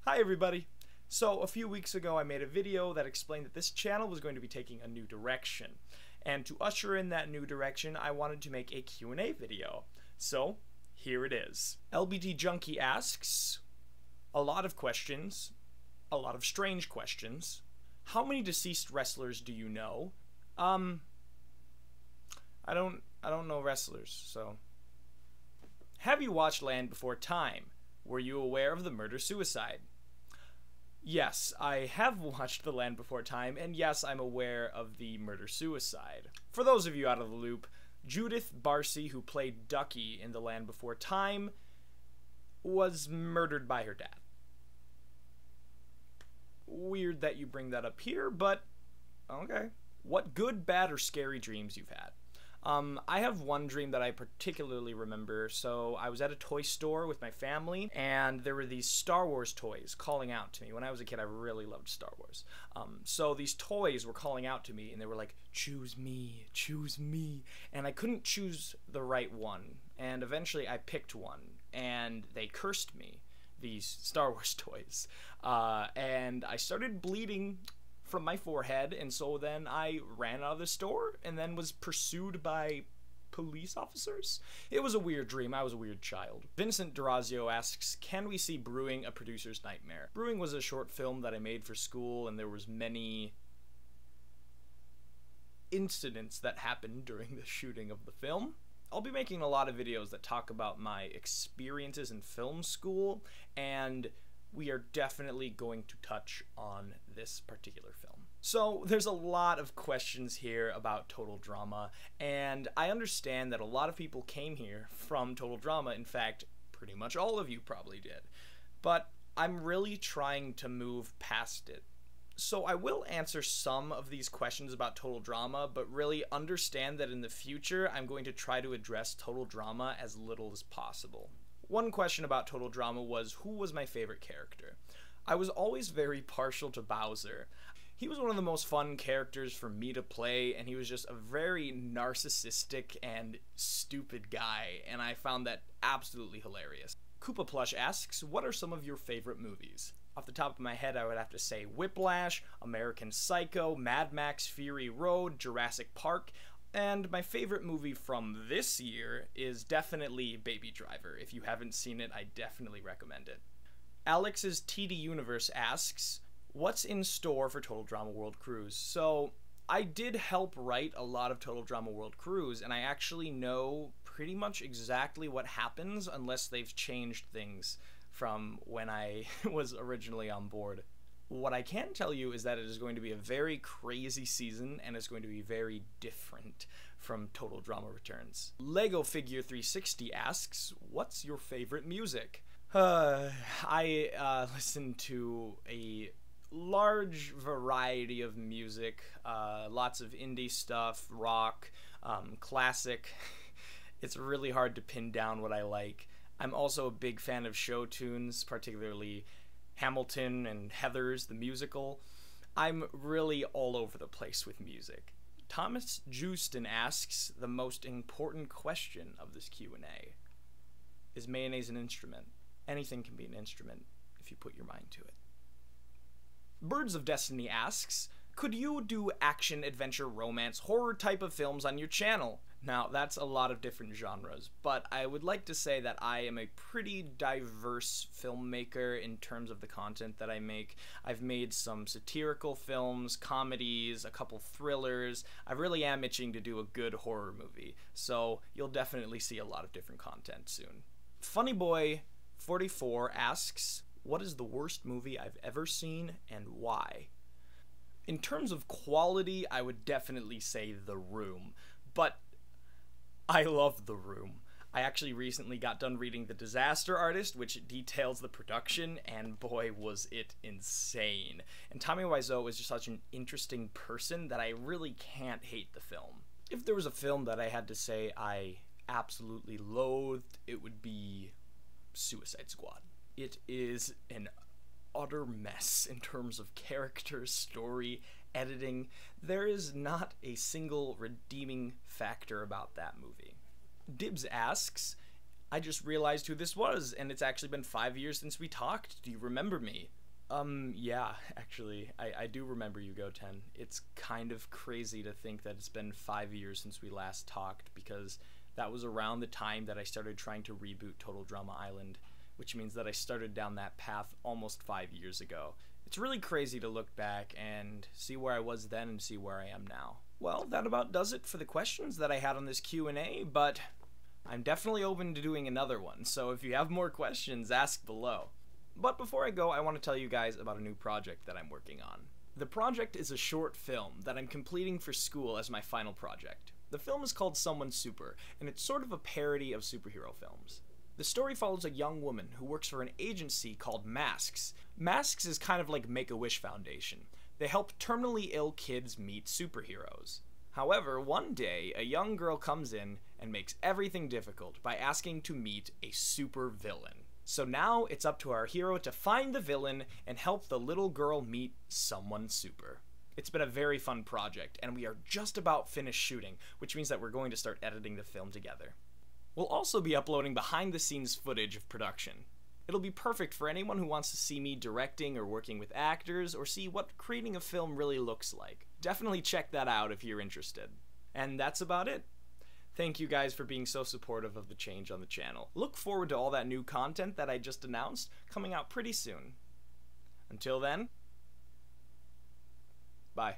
Hi everybody! So a few weeks ago I made a video that explained that this channel was going to be taking a new direction. And to usher in that new direction, I wanted to make a Q&A video. So here it is. LBT Junkie asks, a lot of questions, a lot of strange questions. How many deceased wrestlers do you know? I don't know wrestlers, so. Have you watched Land Before Time? Were you aware of the murder-suicide? Yes, I have watched The Land Before Time, and yes, I'm aware of the murder-suicide. For those of you out of the loop, Judith Barcy, who played Ducky in The Land Before Time, was murdered by her dad. Weird that you bring that up here, but okay. What good, bad, or scary dreams you've had? I have one dream that I particularly remember. So I was at a toy store with my family, and there were these Star Wars toys calling out to me. When I was a kid, I really loved Star Wars. So these toys were calling out to me, and they were like, choose me, and I couldn't choose the right one. And eventually I picked one, and they cursed me, these Star Wars toys. And I started bleeding from my forehead, and so then I ran out of the store and then was pursued by police officers. It was a weird dream. I was a weird child. Vincent Durazio asks, can we see Brewing: A Producer's Nightmare? Brewing was a short film that I made for school, and there was many incidents that happened during the shooting of the film. I'll be making a lot of videos that talk about my experiences in film school, and we are definitely going to touch on this particular film. So there's a lot of questions here about Total Drama, and I understand that a lot of people came here from Total Drama. In fact, pretty much all of you probably did. But I'm really trying to move past it. So I will answer some of these questions about Total Drama, but really understand that in the future I'm going to try to address Total Drama as little as possible. One question about Total Drama was, who was my favorite character? I was always very partial to Bowser. He was one of the most fun characters for me to play, and he was just a very narcissistic and stupid guy, and I found that absolutely hilarious. Koopa Plush asks, what are some of your favorite movies? Off the top of my head, I would have to say Whiplash, American Psycho, Mad Max Fury Road, Jurassic Park, and my favorite movie from this year is definitely Baby Driver. If you haven't seen it, I definitely recommend it. Alex's TD Universe asks, what's in store for Total Drama World Cruise? So I did help write a lot of Total Drama World Cruise, and I actually know pretty much exactly what happens unless they've changed things from when I was originally on board. What I can tell you is that it is going to be a very crazy season, and it's going to be very different from Total Drama Returns. Lego Figure 360 asks, what's your favorite music? I listen to a large variety of music, lots of indie stuff, rock, classic. It's really hard to pin down what I like. I'm also a big fan of show tunes, particularly Hamilton and Heathers, the musical. I'm really all over the place with music. Thomas Justin asks the most important question of this Q&A. Is mayonnaise an instrument? Anything can be an instrument if you put your mind to it. Birds of Destiny asks, could you do action, adventure, romance, horror type of films on your channel? Now, that's a lot of different genres, but I would like to say that I am a pretty diverse filmmaker in terms of the content that I make. I've made some satirical films, comedies, a couple thrillers. I really am itching to do a good horror movie, so you'll definitely see a lot of different content soon. Funnyboy44 asks, what is the worst movie I've ever seen and why? In terms of quality, I would definitely say The Room, but I love The Room. I actually recently got done reading The Disaster Artist, which details the production, and boy was it insane. And Tommy Wiseau is just such an interesting person that I really can't hate the film. If there was a film that I had to say I absolutely loathed, it would be Suicide Squad. It is an utter mess in terms of characters, story, editing. There is not a single redeeming factor about that movie. Dibs asks, I just realized who this was, and it's actually been 5 years since we talked. Do you remember me? Yeah, actually, I do remember you, Goten. It's kind of crazy to think that it's been 5 years since we last talked, because that was around the time that I started trying to reboot Total Drama Island, which means that I started down that path almost 5 years ago. It's really crazy to look back and see where I was then and see where I am now. Well, that about does it for the questions that I had on this Q&A, but I'm definitely open to doing another one, so if you have more questions, ask below. But before I go, I want to tell you guys about a new project that I'm working on. The project is a short film that I'm completing for school as my final project. The film is called Someone Super, and it's sort of a parody of superhero films. The story follows a young woman who works for an agency called Masks. Masks is kind of like Make-A-Wish Foundation. They help terminally ill kids meet superheroes. However, one day, a young girl comes in and makes everything difficult by asking to meet a super villain. So now it's up to our hero to find the villain and help the little girl meet someone super. It's been a very fun project, and we are just about finished shooting, which means that we're going to start editing the film together. We'll also be uploading behind-the-scenes footage of production. It'll be perfect for anyone who wants to see me directing or working with actors, or see what creating a film really looks like. Definitely check that out if you're interested. And that's about it. Thank you guys for being so supportive of the change on the channel. Look forward to all that new content that I just announced coming out pretty soon. Until then, bye.